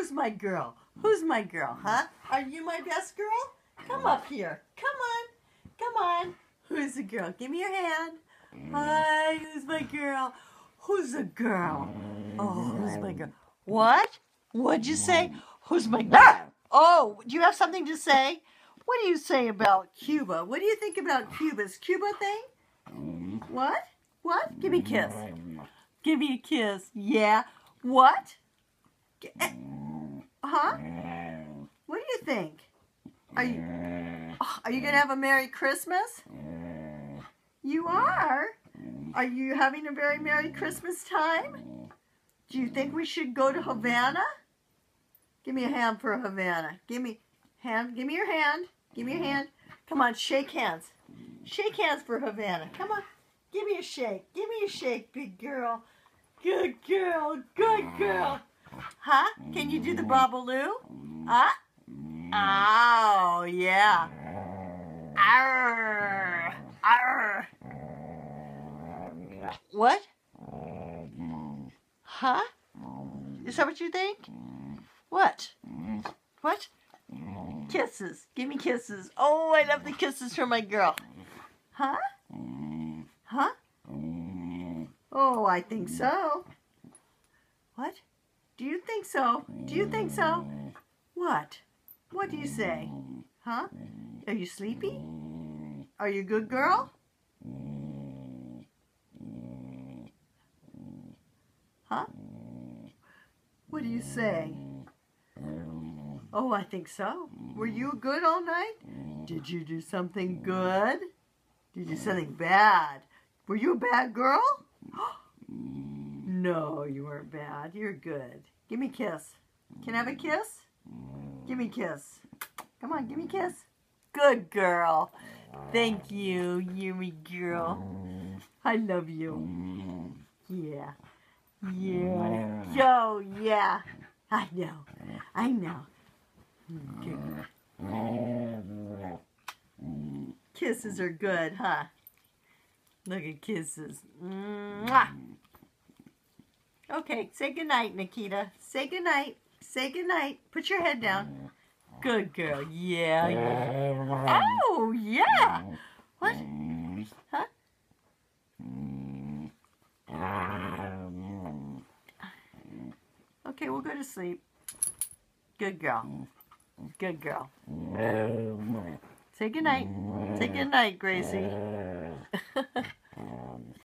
Who's my girl? Who's my girl, huh? Are you my best girl? Come up here. Come on. Come on. Who's the girl? Give me your hand. Hi, who's my girl? Who's the girl? Oh, who's my girl? What? What'd you say? Who's my girl? Oh, do you have something to say? What do you say about Cuba? What do you think about Cuba's Cuba thing? What? What? Give me a kiss. Give me a kiss. Yeah. What? Huh? What do you think? Are you gonna have a Merry Christmas? You are? Are you having a very Merry Christmas time? Do you think we should go to Havana? Give me a hand for Havana. Give me your hand. Give me your hand. Come on, shake hands. Shake hands for Havana. Come on. Give me a shake. Give me a shake, big girl. Good girl. Good girl. Huh? Can you do the babaloo? Huh? Oh, yeah. Arr. Arr. What? Huh? Is that what you think? What? What? Kisses. Give me kisses. Oh, I love the kisses from my girl. Huh? Huh? Oh, I think so. What? Do you think so? Do you think so? What? What do you say? Huh? Are you sleepy? Are you a good girl? Huh? What do you say? Oh, I think so. Were you good all night? Did you do something good? Did you do something bad? Were you a bad girl? No, you weren't bad. You're good. Give me a kiss. Can I have a kiss? Give me a kiss. Come on, give me a kiss. Good girl. Thank you, Yumi girl. I love you. Yeah. Yeah. Oh, yeah. I know. I know. Good. Kisses are good, huh? Look at kisses. Mwah. Okay, say goodnight, Nikita. Say goodnight. Say goodnight. Put your head down. Good girl. Yeah. Yeah. Oh, yeah. What? Huh? Okay, we'll go to sleep. Good girl. Good girl. Say goodnight. Say goodnight, Gracie.